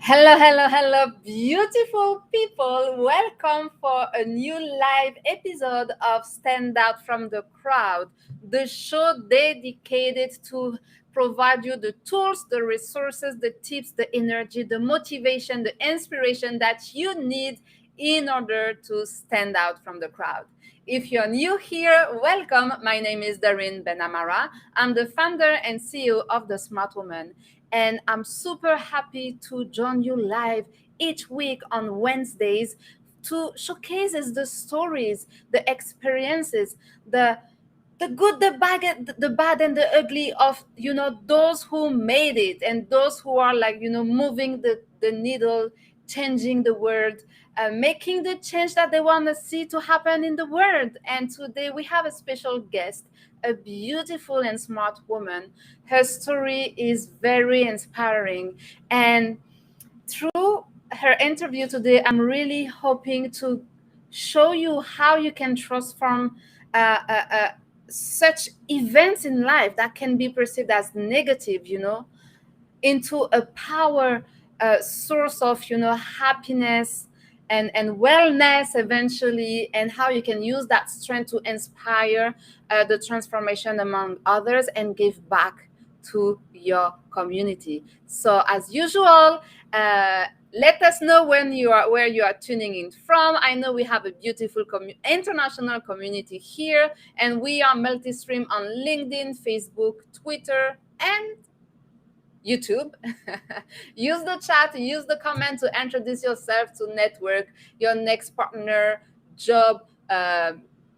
Hello, hello, hello, beautiful people. Welcome for a new live episode of Stand Out from the Crowd, the show dedicated to provide you the tools, the resources, the tips, the energy, the motivation, the inspiration that you need in order to stand out from the crowd. If you're new here, welcome. My name is Darine BenAmara. I'm the founder and CEO of The Smart Woman, and I'm super happy to join you live each week on Wednesdays to showcases the stories, the experiences, the good, the bad, and the ugly of those who made it and those who are like moving the needle, changing the world, making the change that they want to see to happen in the world. And today we have a special guest, a beautiful and smart woman. Her story is very inspiring, and through her interview today, I'm really hoping to show you how you can transform uh, uh, uh, such events in life that can be perceived as negative, into a power source of, happiness and wellness eventually, and how you can use that strength to inspire the transformation among others and give back to your community. So as usual, uh, let us know where you are tuning in from. I know we have a beautiful international community here, and we are multi-stream on LinkedIn, Facebook, Twitter, and YouTube. Use the chat, use the comment to introduce yourself, to network. Your next partner, job,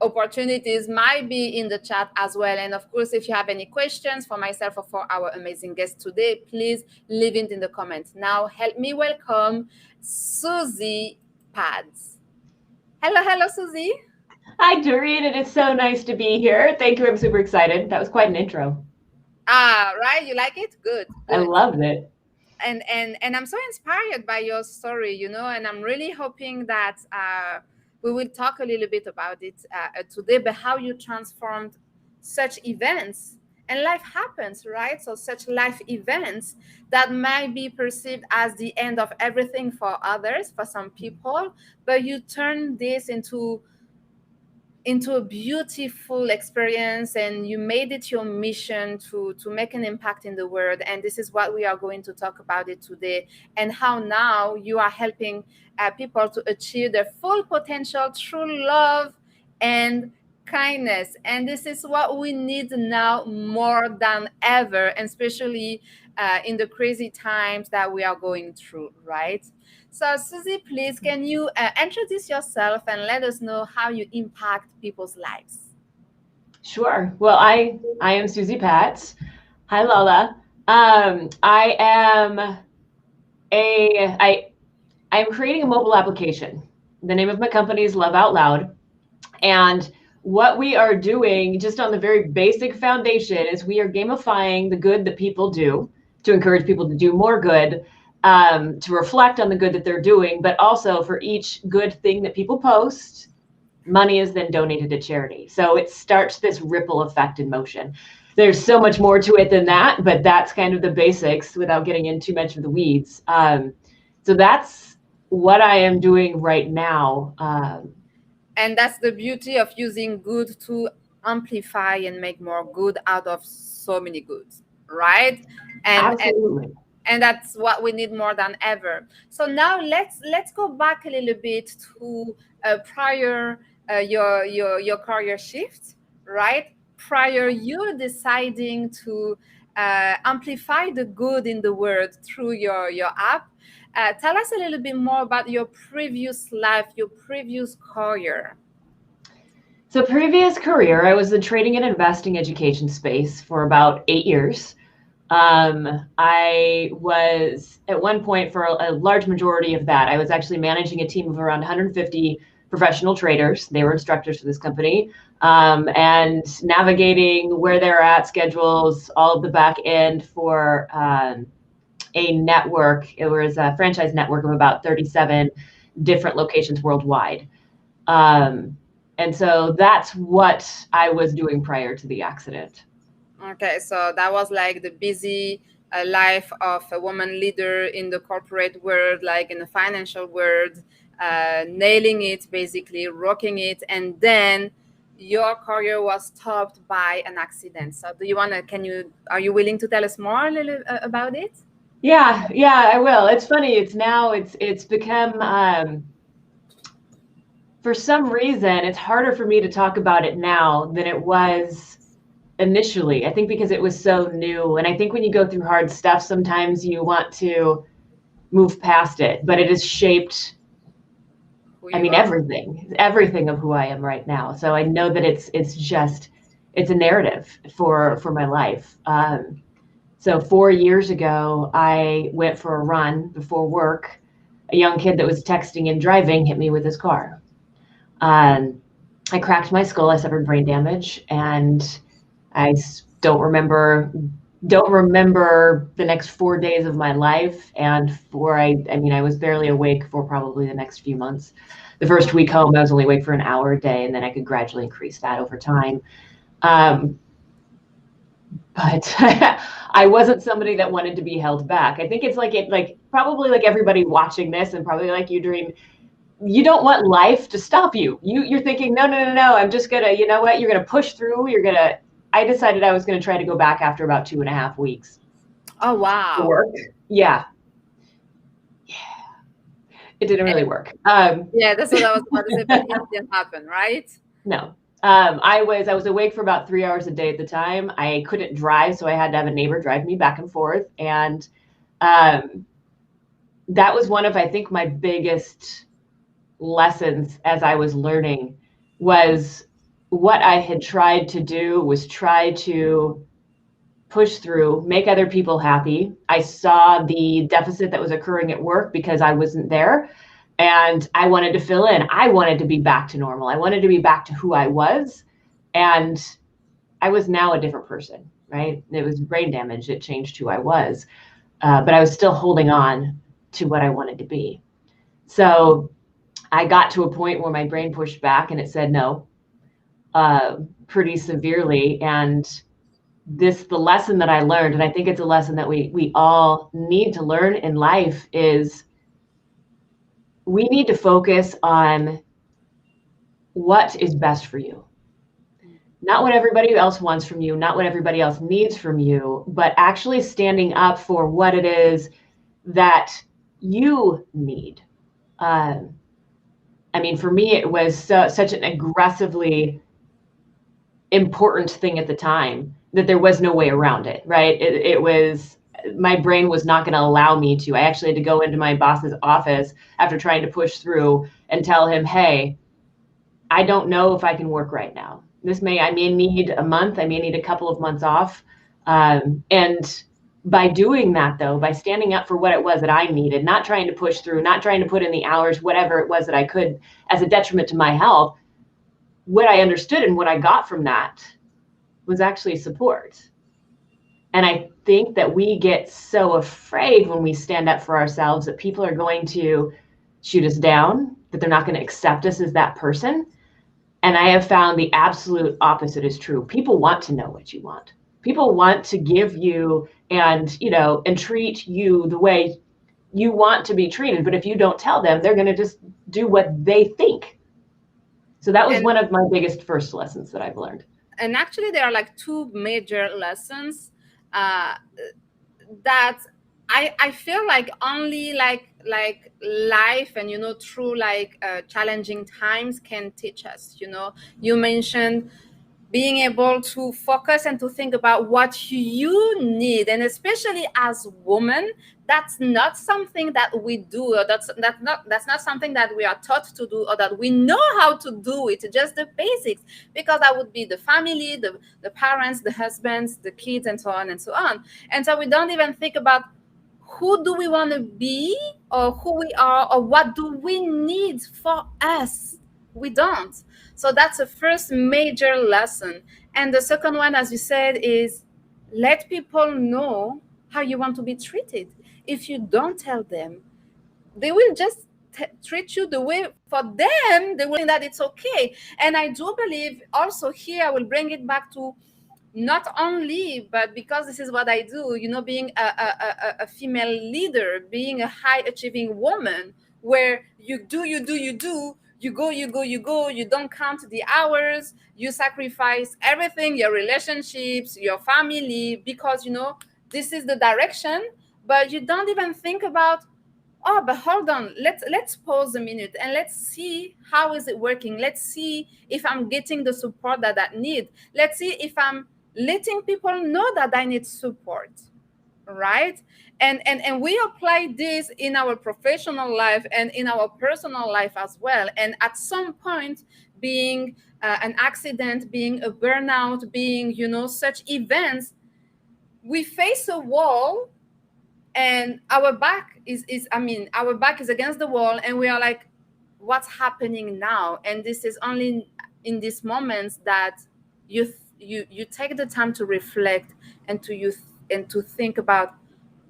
opportunities might be in the chat as well. And of course, if you have any questions for myself or for our amazing guest today, please leave it in the comments. Now, help me welcome Suzy Patz. Hello, hello, Suzy. Hi, Doreen. It is so nice to be here. Thank you. I'm super excited. That was quite an intro. Right. You like it? Good, I good. loved it. And I'm so inspired by your story, and I'm really hoping that we will talk a little bit about it today, but how you transformed such events. And life happens, right? So such life events that might be perceived as the end of everything for others, for some people, but you turn this into a beautiful experience, and you made it your mission to make an impact in the world. And this is what we are going to talk about it today, and how now you are helping people to achieve their full potential through love and kindness. And this is what we need now more than ever, and especially in the crazy times that we are going through, right? So, Suzy, please, can you introduce yourself and let us know how you impact people's lives? Sure. Well, I am Suzy Patz. Hi, Lala. I am I am creating a mobile application. The name of my company is Love Out Loud, and what we are doing, just on the very basic foundation, is we are gamifying the good that people do to encourage people to do more good, to reflect on the good that they're doing, but also for each good thing that people post, money is then donated to charity. So it starts this ripple effect in motion. There's so much more to it than that, but that's kind of the basics without getting in too much of the weeds. So that's what I am doing right now. And that's the beauty of using good to amplify and make more good out of so many goods, right? And Absolutely. and that's what we need more than ever. So now let's go back a little bit to prior your career shift, right? Prior you deciding to amplify the good in the world through your app. Tell us a little bit more about your previous life, your previous career. So previous career, I was in trading and investing education space for about 8 years. I was at one point, for a large majority of that, I was actually managing a team of around 150 professional traders. They were instructors for this company, and navigating where they're at, schedules, all of the back end for a network. It was a franchise network of about 37 different locations worldwide. And so that's what I was doing prior to the accident. Okay, so that was like the busy a life of a woman leader in the corporate world, like in the financial world, nailing it, basically rocking it, and then your career was stopped by an accident. So do you want to, are you willing to tell us more a little about it? Yeah, I will. It's funny. It's become, for some reason, it's harder for me to talk about it now than it was initially. I think because it was so new. And I think when you go through hard stuff, sometimes you want to move past it, but it has shaped, Who I you mean, are? everything of who I am right now. So I know that it's a narrative for my life. So 4 years ago, I went for a run before work. A young kid that was texting and driving hit me with his car. Um, I cracked my skull. I suffered brain damage, and I don't remember the next 4 days of my life. And I mean, I was barely awake for probably the next few months. The first week home, I was only awake for an hour a day, and then I could gradually increase that over time. Um, but I wasn't somebody that wanted to be held back. I think it's like probably like everybody watching this, and probably like you, Darine, you don't want life to stop you. You're thinking, no, I'm just gonna, you know what, you're gonna push through. I decided I was gonna try to go back after about 2.5 weeks Oh, to wow. work. Yeah, it didn't really work. Yeah, that's what I was about to say, but it didn't happen, right? No. I was awake for about 3 hours a day at the time. I couldn't drive, so I had to have a neighbor drive me back and forth. And um, that was one of, I think, my biggest lessons as I was learning. Was what I had tried to do was try to push through, make other people happy. I saw the deficit that was occurring at work because I wasn't there, and I wanted to fill in. I wanted to be back to normal. I wanted to be back to who I was, and I was now a different person, right? It was brain damage. It changed who I was, but I was still holding on to what I wanted to be. So I got to a point where my brain pushed back and it said no, pretty severely. And the lesson that I learned, and I think it's a lesson that we all need to learn in life, is we need to focus on what is best for you. Not what everybody else wants from you, not what everybody else needs from you, but actually standing up for what it is that you need. Um, I mean, for me, it was such an aggressively important thing at the time that there was no way around it, right? It was, my brain was not going to allow me to. I actually had to go into my boss's office after trying to push through and tell him, hey, I don't know if I can work right now. I may need a month, I may need a couple of months off. And by doing that, though, by standing up for what it was that I needed, not trying to push through, not trying to put in the hours, whatever it was that I could as a detriment to my health, what I understood and what I got from that was actually support. And I think that we get so afraid when we stand up for ourselves that people are going to shoot us down, that they're not going to accept us as that person. And I have found the absolute opposite is true. People want to know what you want. People want to give you and treat you the way you want to be treated. But if you don't tell them, they're going to just do what they think. So that was And one of my biggest first lessons that I've learned. actually, there are like two major lessons uh, that I feel like only like life and through like challenging times can teach us. You mentioned being able to focus and to think about what you need, and especially as women, that's not something that we do, or that's not something that we are taught to do, or that we know how to do it, just the basics, because that would be the family, the parents, the husbands, the kids, and so on and so on. And so we don't even think about who do we want to be, or who we are, or what do we need for us. We don't. So that's the first major lesson. And the second one, as you said, is let people know how you want to be treated. If you don't tell them, they will just treat you the way for them they will think that it's okay. And I do believe also here, I will bring it back to not only, but because this is what I do, being a female leader, being a high achieving woman, where you go, you don't count the hours, you sacrifice everything, your relationships, your family, because this is the direction, but you don't even think about, oh, but hold on, let's pause a minute and let's see how is it working. Let's see if I'm getting the support that I need. Let's see if I'm letting people know that I need support, right? And we apply this in our professional life and in our personal life as well. And at some point, being an accident, being a burnout, being such events, we face a wall, and our back our back is against the wall, and we are like, what's happening now? And this is only in these moments that you take the time to reflect, and to think about,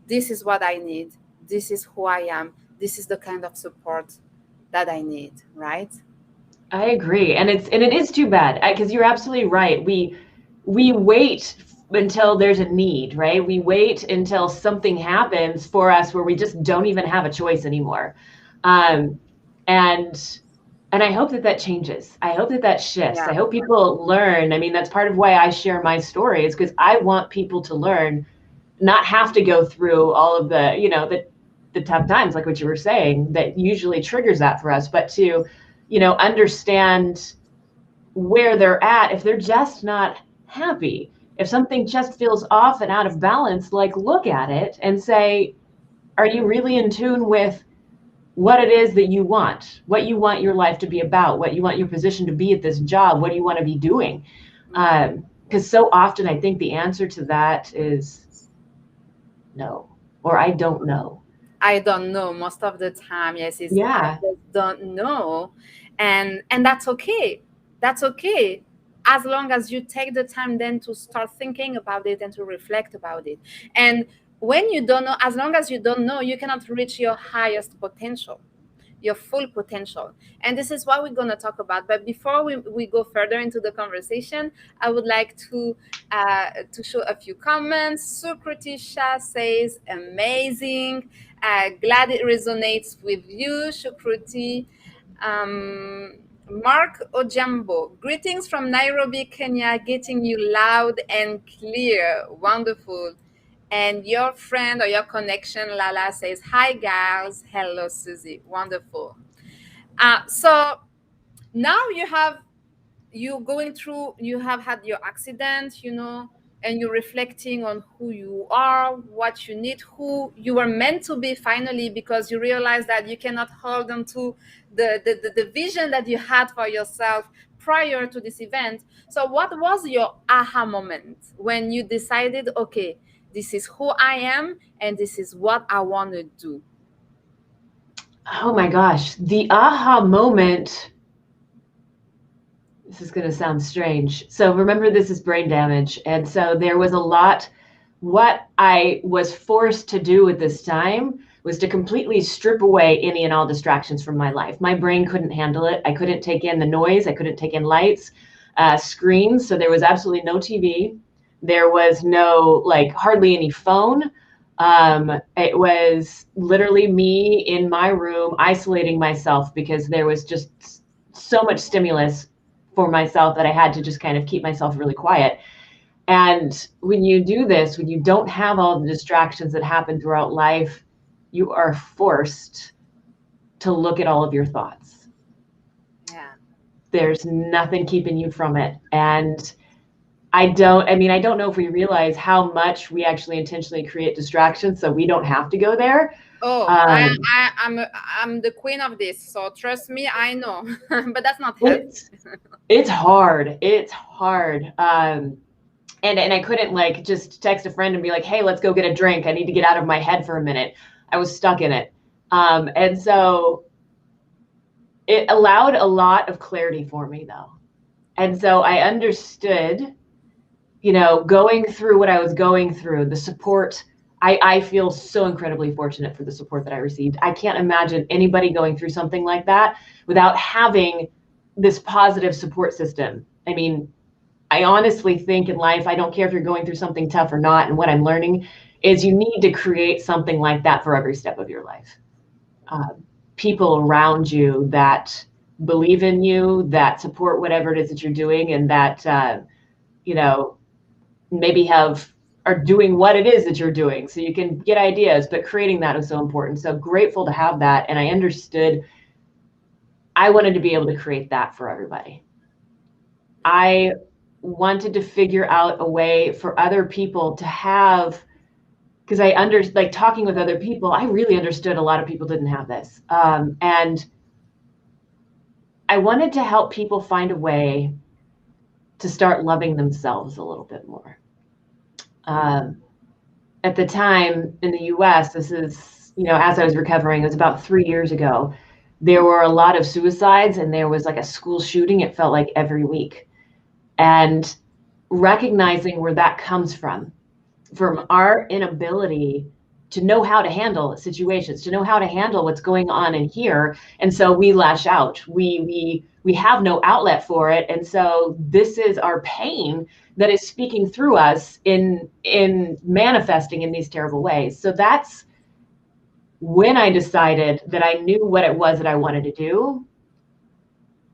this is what I need, this is who I am, this is the kind of support that I need, right? I agree. And it is too bad, because you're absolutely right. We wait until there's a need, right? We wait until something happens for us where we just don't even have a choice anymore. Um, and I hope that changes. I hope that shifts. Yeah. I hope people learn. I mean, that's part of why I share my story, is because I want people to learn, not have to go through all of the tough times, like what you were saying, that usually triggers that for us, but to, understand where they're at if they're just not happy. If something just feels off and out of balance, like, look at it and say, are you really in tune with what it is that you want, what you want your life to be about, what you want your position to be at this job, what do you want to be doing? Because so often I think the answer to that is no, or I don't know. I don't know most of the time. Yes, is I Yeah. just don't know, and that's okay. That's okay, as long as you take the time then to start thinking about it and to reflect about it. And when you don't know, as long as you don't know, you cannot reach your highest potential, your full potential. And this is what we're going to talk about. But before we go further into the conversation, I would like to show a few comments. Sukrutisha says, amazing. Glad it resonates with you, Shukruti. Mark Ojambo, greetings from Nairobi, Kenya, getting you loud and clear. Wonderful. And your friend or your connection, Lala, says, hi, guys. Hello, Suzy. Wonderful. So now you have had your accident, and you're reflecting on who you are, what you need, who you were meant to be finally, because you realize that you cannot hold on to the vision that you had for yourself prior to this event. So what was your aha moment when you decided, okay, this is who I am and this is what I want to do? Oh my gosh, the aha moment. This is going to sound strange. So remember, this is brain damage. And so there was a lot. What I was forced to do at this time was to completely strip away any and all distractions from my life. My brain couldn't handle it. I couldn't take in the noise. I couldn't take in lights, screens. So there was absolutely no TV. There was no, like, hardly any phone. It was literally me in my room, isolating myself, because there was just so much stimulus for myself that I had to just kind of keep myself really quiet. And when you do this, when you don't have all the distractions that happen throughout life, you are forced to look at all of your thoughts. Yeah. There's nothing keeping you from it. And I don't know if we realize how much we actually intentionally create distractions so we don't have to go there. Oh, I'm the queen of this, so trust me, I know. But that's not healthy. It's hard. It's hard. And I couldn't, like, just text a friend and be like, hey, let's go get a drink. I need to get out of my head for a minute. I was stuck in it. And so it allowed a lot of clarity for me, though. And so I understood, going through what I was going through, the support. I feel so incredibly fortunate for the support that I received. I can't imagine anybody going through something like that without having this positive support system. I mean, I honestly think in life, I don't care if you're going through something tough or not. And what I'm learning is you need to create something like that for every step of your life. Uh, People around you that believe in you, that support whatever it is that you're doing, and that, you know, maybe are doing what it is that you're doing. So you can get ideas, but creating that is so important. So grateful to have that. And I understood I wanted to be able to create that for everybody. I wanted to figure out a way for other people to have, because like talking with other people, I really understood a lot of people didn't have this. And I wanted to help people find a way to start loving themselves a little bit more. Um, at the time in the US, this is, as I was recovering, it was about 3 years ago, there were a lot of suicides and there was like a school shooting. It felt like every week. And recognizing where that comes from our inability to know how to handle situations, to know how to handle what's going on in here. And so we lash out. We have no outlet for it. And so this is our pain that is speaking through us in manifesting in these terrible ways. So that's when I decided that I knew what it was that I wanted to do.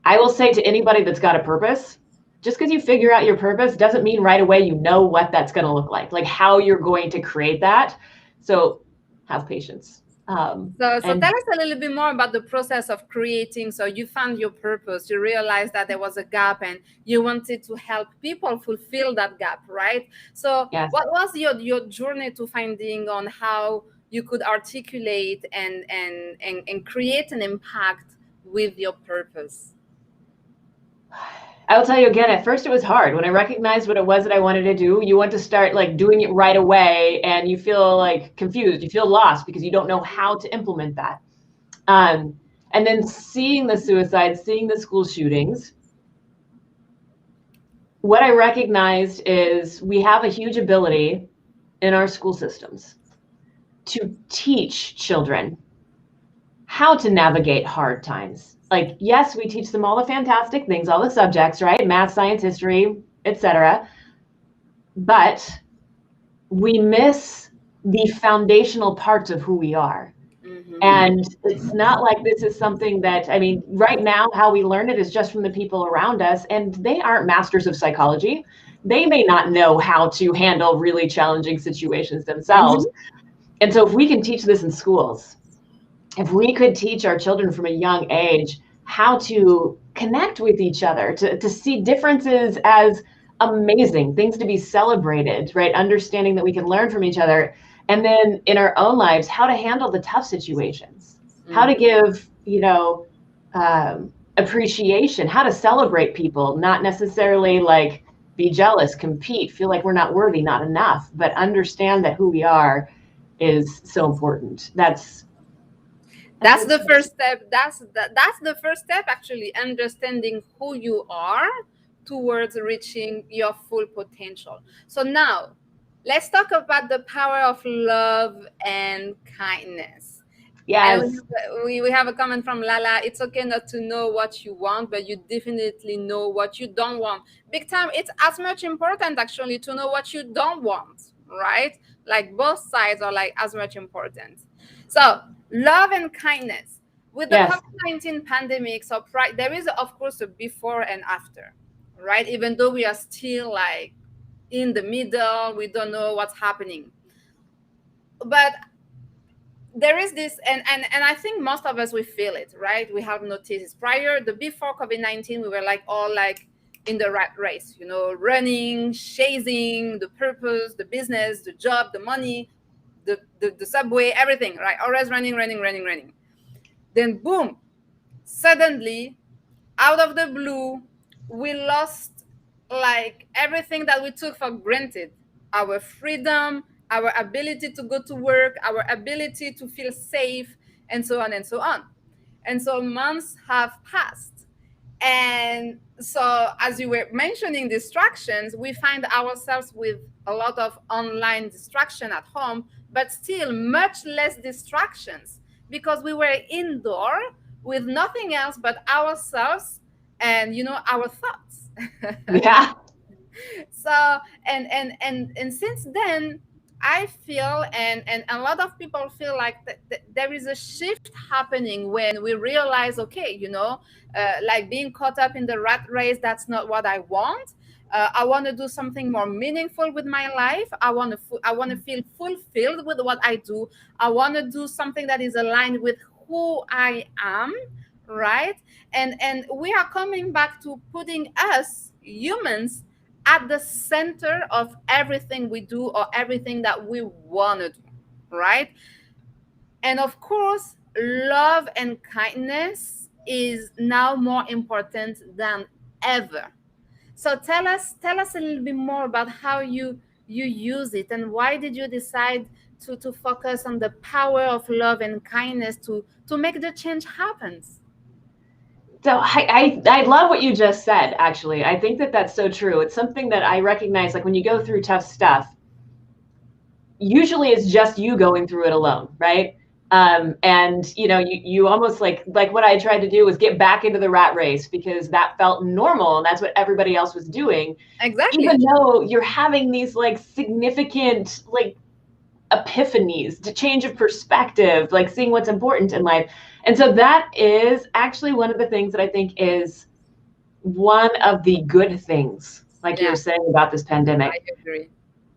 I will say to anybody that's got a purpose, just because you figure out your purpose doesn't mean right away you know what that's going to look like how you're going to create that. So have patience. So And tell us a little bit more about the process of creating. So you found your purpose, you realized that there was a gap and you wanted to help people fulfill that gap, right? So yes, what was your journey to finding on how you could articulate and create an impact with your purpose? I will tell you again, at first it was hard. When I recognized what it was that I wanted to do, you want to start like doing it right away and you feel like confused, you feel lost because you don't know how to implement that. And then seeing the suicides, seeing the school shootings, what I recognized is we have a huge ability in our school systems to teach children how to navigate hard times. Like, yes, we teach them all the fantastic things, all the subjects, right? Math, science, history, etc. But we miss the foundational parts of who we are. Mm-hmm. And it's not like this is something that, I mean, right now, how we learn it is just from the people around us, and they aren't masters of psychology. They may not know how to handle really challenging situations themselves. Mm-hmm. And so if we can teach this in schools, if we could teach our children from a young age how to connect with each other, to see differences as amazing, things to be celebrated, right? Understanding that we can learn from each other. And then in our own lives, how to handle the tough situations, how to give, appreciation, how to celebrate people, not necessarily like be jealous, compete, feel like we're not worthy, not enough, but understand that who we are is so important. That's the first step. That's the first step, actually, understanding who you are towards reaching your full potential. So now let's talk about the power of love and kindness. And Yes. we have a comment from Lala. It's okay not to know what you want, but you definitely know what you don't want. Big time. It's as much important, actually, to know what you don't want, right? Like both sides are like as much important. So love and kindness. With the Yes. COVID-19 pandemic, so there is, of course, a before and after, right? Even though we are still like in the middle, we don't know what's happening. But there is this, and I think most of us, we feel it, right? We have noticed prior, the before COVID-19, we were like all like in the rat race, running, chasing the purpose, the business, the job, the money, the subway, everything, right? Always running, running, running, running. Then boom, suddenly, out of the blue, we lost like everything that we took for granted: our freedom, our ability to go to work, our ability to feel safe, and so on and so on. And so months have passed. And so, as you were mentioning distractions, we find ourselves with a lot of online distraction at home, but still much less distractions because we were indoor with nothing else but ourselves and our thoughts. Yeah. So and since then I feel, and a lot of people feel like there is a shift happening when we realize, okay, like being caught up in the rat race, that's not what I want. I want to do something more meaningful with my life. I want to feel fulfilled with what I do. I want to do something that is aligned with who I am, right? And we are coming back to putting us humans at the center of everything we do or everything that we want to do, right? And of course, love and kindness is now more important than ever. So tell us a little bit more about how you use it, and why did you decide to focus on the power of love and kindness to make the change happens. So I love what you just said, actually. I think that that's so true. It's something that I recognize, like when you go through tough stuff, usually it's just you going through it alone, right? And you almost like what I tried to do was get back into the rat race because that felt normal and that's what everybody else was doing. Even Exactly. though you're having these like significant like epiphanies, to change of perspective, like seeing what's important in life. And so that is actually one of the things that I think is one of the good things, like you were Yeah, saying about this I pandemic. agree.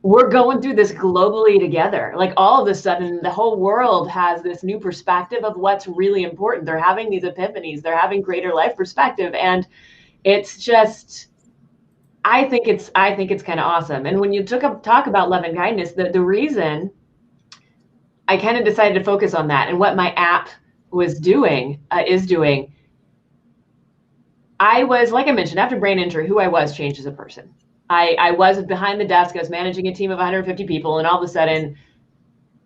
We're going through this globally together. Like all of a sudden, the whole world has this new perspective of what's really important. They're having these epiphanies, they're having greater life perspective. And it's just, I think it's kind of awesome. And when you talk about love and kindness, the reason I kind of decided to focus on that and what my app was doing, is doing. I was, like I mentioned, after brain injury, who I was changed as a person. I was behind the desk. I was managing a team of 150 people, and all of a sudden,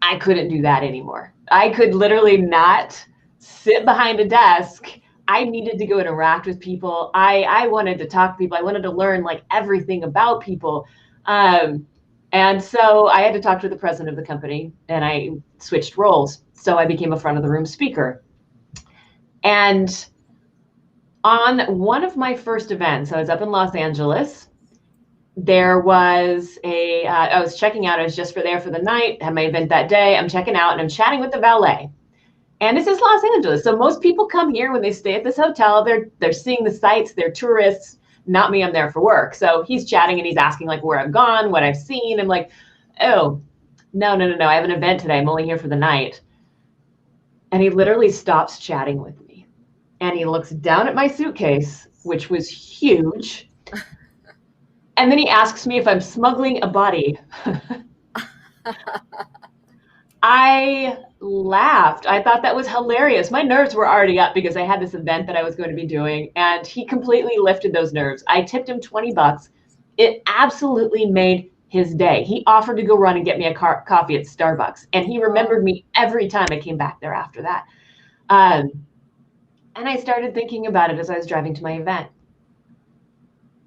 I couldn't do that anymore. I could literally not sit behind a desk. I needed to go interact with people. I wanted to talk to people. I wanted to learn like everything about people. Um, and so I had to talk to the president of the company, and I switched roles. So I became a front of the room speaker. And on one of my first events, I was up in Los Angeles. There was I was checking out. I was just there for the night, had my event that day. I'm checking out and I'm chatting with the valet. And this is Los Angeles. So most people come here when they stay at this hotel. They're seeing the sights, they're tourists. Not me, I'm there for work. So he's chatting and he's asking like where I've gone, what I've seen. I'm like, oh, no, no, no, no. I have an event today. I'm only here for the night. And he literally stops chatting with me. And he looks down at my suitcase, which was huge. And then he asks me if I'm smuggling a body. I laughed. I thought that was hilarious. My nerves were already up because I had this event that I was going to be doing, and he completely lifted those nerves. I tipped him $20. It absolutely made his day. He offered to go run and get me a coffee at Starbucks, and he remembered me every time I came back there after that. Um, and I started thinking about it as I was driving to my event.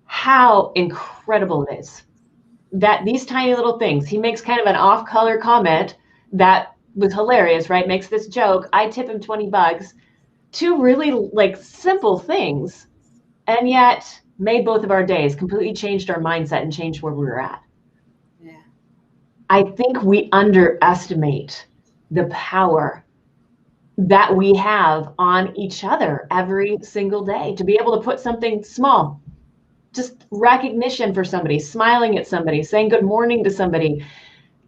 How incredible it is that these tiny little things, he makes kind of an off-color comment that was hilarious, right? Makes this joke. I tip him $20. Two really like simple things, and yet made both of our days, completely changed our mindset and changed where we were at. Yeah. I think we underestimate the power that we have on each other every single day to be able to put something small, just recognition for somebody, smiling at somebody, saying good morning to somebody.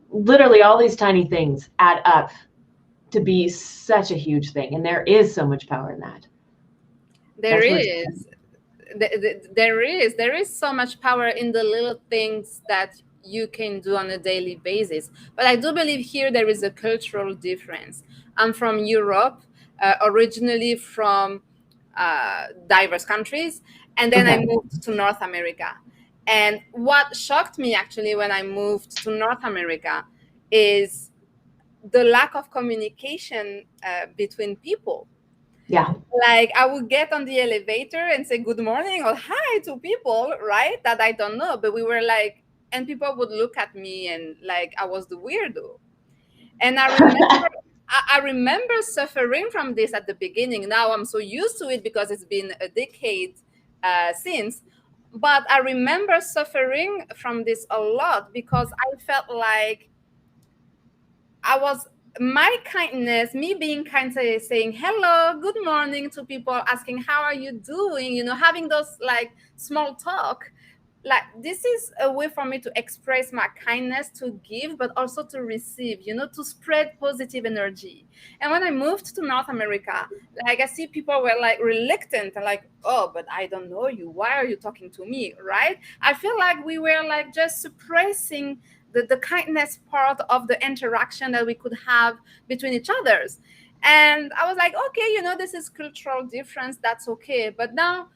Literally all these tiny things add up to be such a huge thing. And there is so much power in that. There That's where it's is. There is so much power in the little things that you can do on a daily basis. But I do believe here there is a cultural difference. I'm from Europe, originally from diverse countries, and then I okay. moved to North America. And what shocked me actually when I moved to North America is the lack of communication between people. Yeah. Like I would get on the elevator and say good morning or hi to people, right? That I don't know. But we were like, and people would look at me and like I was the weirdo. And I remember suffering from this at the beginning. Now I'm so used to it because it's been a decade since. But I remember suffering from this a lot because I felt like I was my kindness, me being kind, saying hello, good morning to people, asking how are you doing, having those like small talk. Like this is a way for me to express my kindness, to give, but also to receive, to spread positive energy. And when I moved to North America, like I see people were like reluctant and like, oh, but I don't know you. Why are you talking to me? Right? I feel like we were like just suppressing the kindness part of the interaction that we could have between each others. And I was like, okay, this is cultural difference. That's okay. But now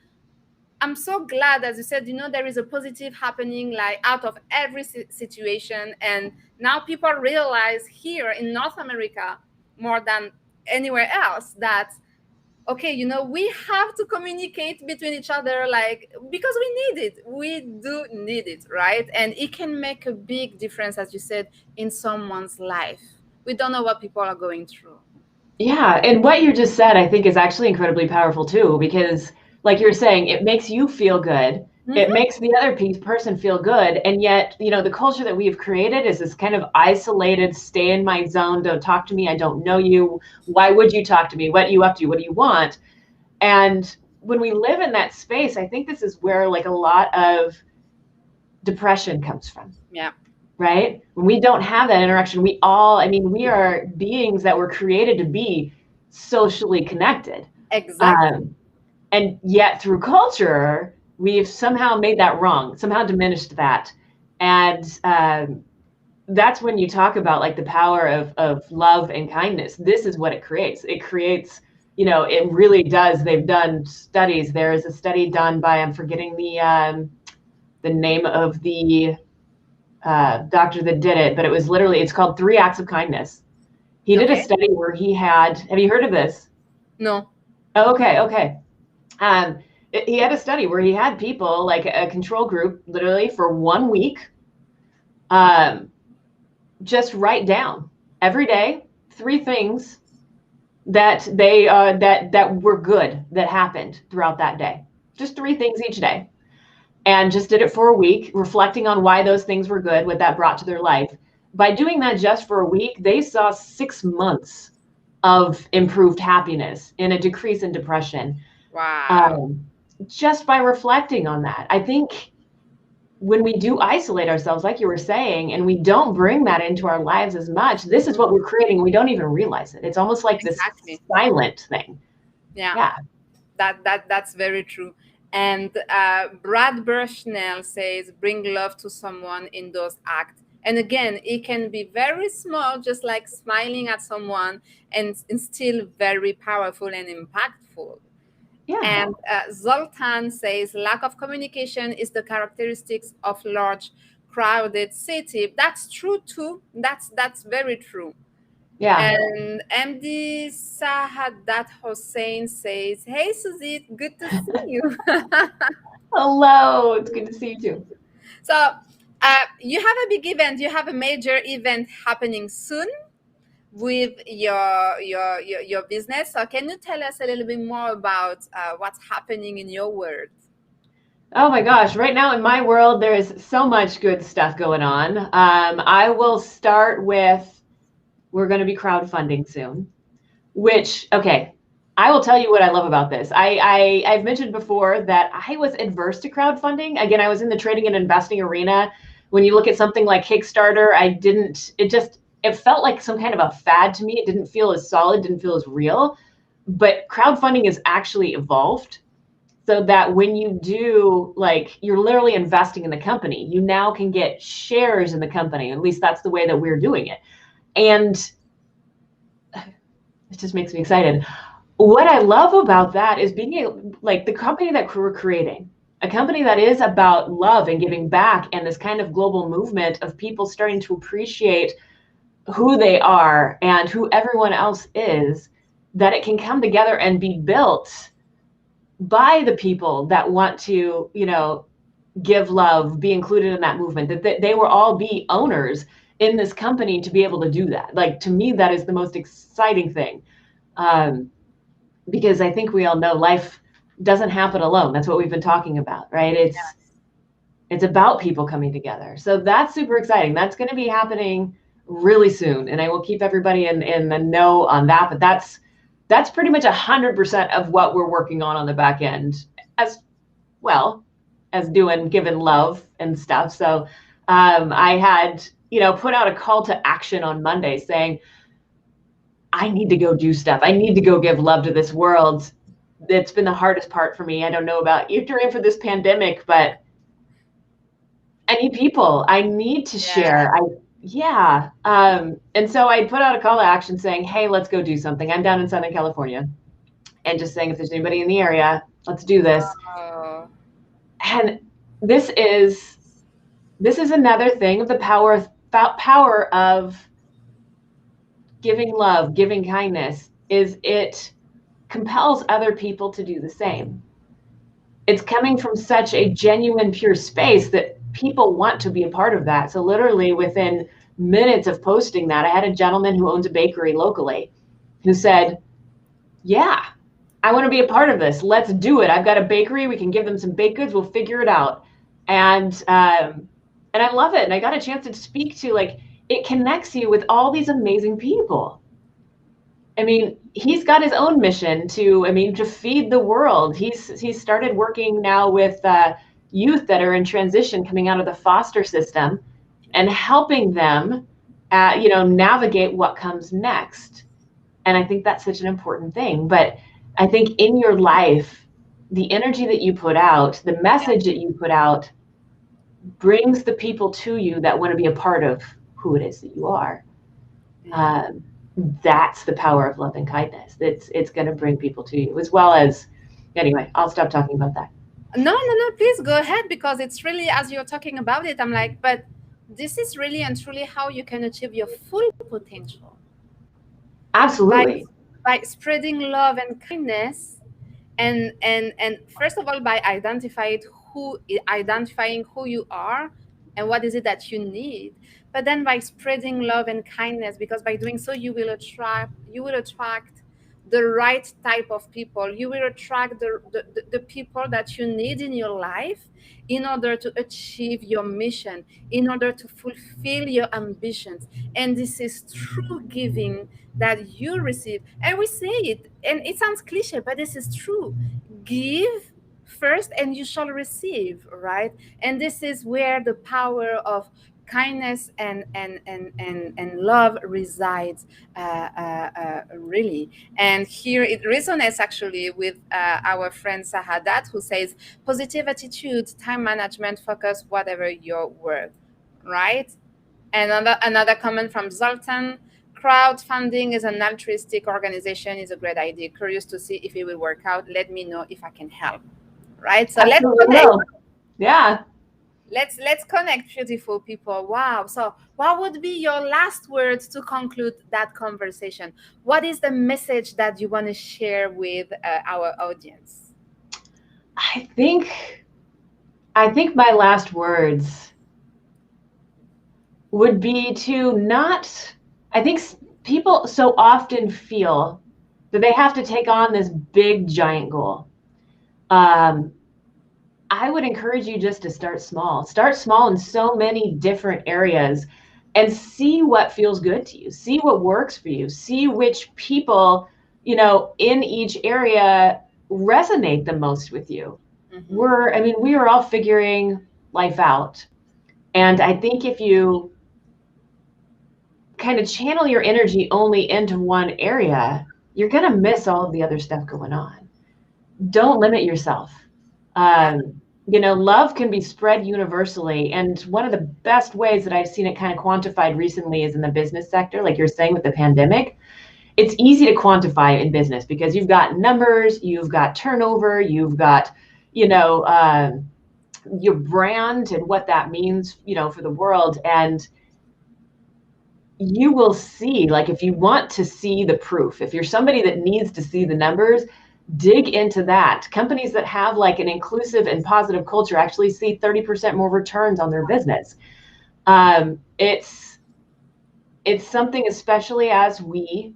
I'm so glad, as you said, there is a positive happening like out of every situation. And now people realize here in North America more than anywhere else that, okay, we have to communicate between each other, like, because we do need it, right? And it can make a big difference, as you said, in someone's life. We don't know what people are going through. Yeah, and what you just said, I think, is actually incredibly powerful too, because, like you're saying, it makes you feel good. It Mm-hmm. makes the other person feel good, and yet, the culture that we've created is this kind of isolated, stay in my zone, don't talk to me, I don't know you. Why would you talk to me? What are you up to? What do you want? And when we live in that space, I think this is where like a lot of depression comes from. Yeah, Right? When we don't have that interaction, we are beings that were created to be socially connected. exactly. Um, and yet through culture, we've somehow made that wrong, somehow diminished that. And that's when you talk about like the power of love and kindness. This is what it creates. It creates, it really does. They've done studies. There is a study done by, I'm forgetting the name of the doctor that did it, but it was literally, it's called 3 Acts of Kindness. He did a Okay. study where have you heard of this? No. Oh, okay. Um, he had a study where he had people, like a control group, literally for 1 week, um, just write down every day 3 things that they that were good that happened throughout that day. Just 3 things each day. And just did it for a week, reflecting on why those things were good, what that brought to their life. By doing that just for a week, they saw 6 months of improved happiness and a decrease in depression, Wow. just by reflecting on that. I think when we do isolate ourselves, like you were saying, and we don't bring that into our lives as much, this is what we're creating. We don't even realize it. It's almost like this Exactly. silent thing. Yeah. Yeah. That's very true. And Brad Bushnell says, bring love to someone in those acts. And again, it can be very small, just like smiling at someone, and still very powerful and impactful. Yeah. And Zoltan says, lack of communication is the characteristics of large, crowded city. That's true too. That's very true. Yeah. And MD Sahadat Hossein says, hey, Suzy, good to see you. Hello. It's good to see you too. So, you have a big event, you have a major event happening soon with your business. So, can you tell us a little bit more about what's happening in your world? Oh my gosh, right now in my world, there is so much good stuff going on. I will start with, we're going to be crowdfunding soon, which, okay, I will tell you what I love about this. I've mentioned before that I was adverse to crowdfunding. Again, I was in the trading and investing arena. When you look at something like Kickstarter, it felt like some kind of a fad to me. It didn't feel as solid, didn't feel as real. But crowdfunding has actually evolved so that when you do, like, you're literally investing in the company, you now can get shares in the company. At least that's the way that we're doing it. And it just makes me excited. What I love about that is being able, like, the company that we're creating, a company that is about love and giving back, and this kind of global movement of people starting to appreciate who they are and who everyone else is, that it can come together and be built by the people that want to, give love, be included in that movement, that they will all be owners in this company to be able to do that. Like, to me, that is the most exciting thing. Because I think we all know life doesn't happen alone. That's what we've been talking about, right? It's about people coming together. So that's super exciting. That's going to be happening really soon. And I will keep everybody in the know on that. But that's pretty much 100% of what we're working on the back end, as well as giving love and stuff. So I had, put out a call to action on Monday saying, I need to go do stuff. I need to go give love to this world. It's been the hardest part for me. I don't know about you during for this pandemic, but I need people. I need to share. And so I put out a call to action saying, hey, let's go do something. I'm down in Southern California, and just saying, if there's anybody in the area, let's do this. And this is another thing of the power of giving love, giving kindness, is it compels other people to do the same. It's coming from such a genuine, pure space that people want to be a part of that. So literally within minutes of posting that, I had a gentleman who owns a bakery locally who said, yeah, I want to be a part of this. Let's do it. I've got a bakery. We can give them some baked goods. We'll figure it out. And I love it. And I got a chance to speak to, it connects you with all these amazing people. I mean, he's got his own mission to feed the world. He's started working now with youth that are in transition coming out of the foster system and helping them, navigate what comes next. And I think that's such an important thing. But I think in your life, the energy that you put out, the message that you put out, brings the people to you that want to be a part of who it is that you are. That's the power of love and kindness. It's going to bring people to you, as well as, anyway, I'll stop talking about that. No, please go ahead, because it's really, as you're talking about it, I'm like, but this is really and truly how you can achieve your full potential. Absolutely. By spreading love and kindness, and first of all, by identifying who you are and what is it that you need, but then by spreading love and kindness, because by doing so you will attract the right type of people. You will attract the people that you need in your life in order to achieve your mission, in order to fulfill your ambitions. And this is true giving that you receive. And we say it, and it sounds cliche, but this is true. Give first and you shall receive, right? And this is where the power of kindness and love resides, really. And here it resonates actually with our friend Sahadat, who says, positive attitude, time management, focus, whatever your work, right? And another comment from Zoltan: crowdfunding is an altruistic organization, is a great idea. Curious to see if it will work out. Let me know if I can help. Right? So Absolutely. Let's connect. Yeah. Let's connect, beautiful people. Wow. So what would be your last words to conclude that conversation? What is the message that you want to share with our audience? I think my last words would be to not, I think people so often feel that they have to take on this big, giant goal. I would encourage you just to start small. Start small in so many different areas and see what feels good to you. See what works for you. See which people, in each area resonate the most with you. Mm-hmm. We are all figuring life out. And I think if you kind of channel your energy only into one area, you're going to miss all of the other stuff going on. Don't limit yourself. Love can be spread universally. And one of the best ways that I've seen it kind of quantified recently is in the business sector, like you're saying with the pandemic. It's easy to quantify in business because you've got numbers, you've got turnover, you've got, your brand and what that means, for the world. And you will see, if you want to see the proof, if you're somebody that needs to see the numbers, dig into that. Companies that have an inclusive and positive culture actually see 30% more returns on their business. It's something, especially as we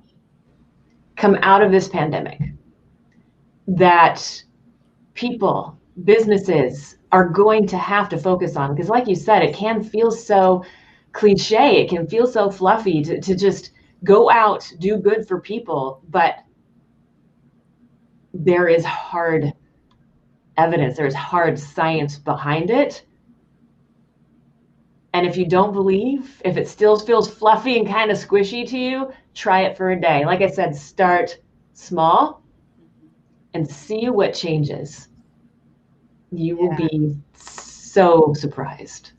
come out of this pandemic, that people, businesses are going to have to focus on, because like you said, it can feel so cliche, it can feel so fluffy to just go out, do good for people, but there is hard evidence, there's hard science behind it. And if you don't believe, if it still feels fluffy and kind of squishy to you, try it for a day. Like I said, start small and see what changes. You will be so surprised.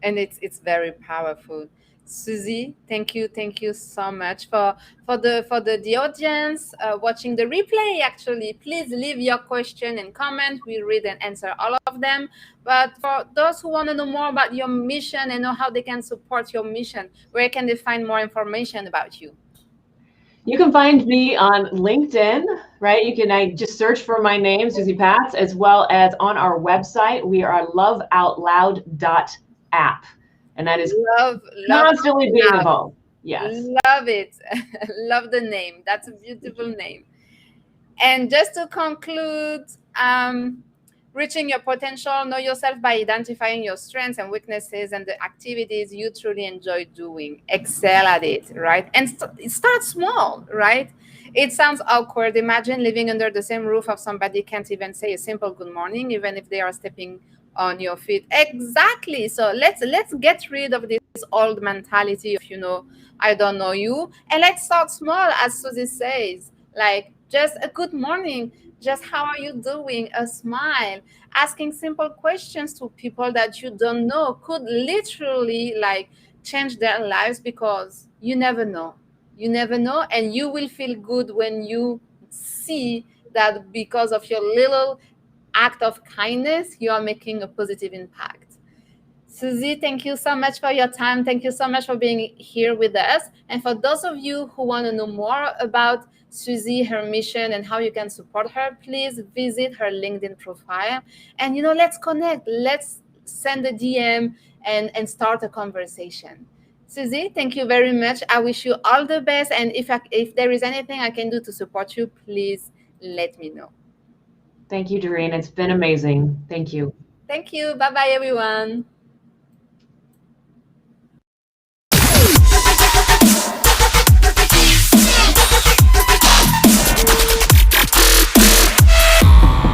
And it's very powerful. Suzy, thank you so much for the audience watching the replay. Actually, please leave your question and comment. We read and answer all of them. But for those who want to know more about your mission and know how they can support your mission, where can they find more information about you? You can find me on LinkedIn, right? I just search for my name, Suzy Patz, as well as on our website. We are loveoutloud.app. And that is Love constantly Out being Loud. evolved. Yes. Love it. Love the name. That's a beautiful name. And just to conclude, reaching your potential, know yourself by identifying your strengths and weaknesses and the activities you truly enjoy doing. Excel at it, right? And start small, right? It sounds awkward. Imagine living under the same roof of somebody can't even say a simple good morning, even if they are stepping on your feet. Exactly. So let's get rid of this old mentality of, I don't know you. And let's start small, as Suzy says, like just a good morning, just how are you doing, a smile. Asking simple questions to people that you don't know could literally like change their lives, because you never know. You never know, and you will feel good when you see that because of your little act of kindness, you are making a positive impact. Suzy, thank you so much for your time. Thank you so much for being here with us. And for those of you who want to know more about Suzy, her mission, and how you can support her, please visit her LinkedIn profile. And, let's connect. Let's send a DM and start a conversation. Suzy, thank you very much. I wish you all the best. And if there is anything I can do to support you, please let me know. Thank you, Darine. It's been amazing. Thank you. Thank you. Bye-bye, everyone.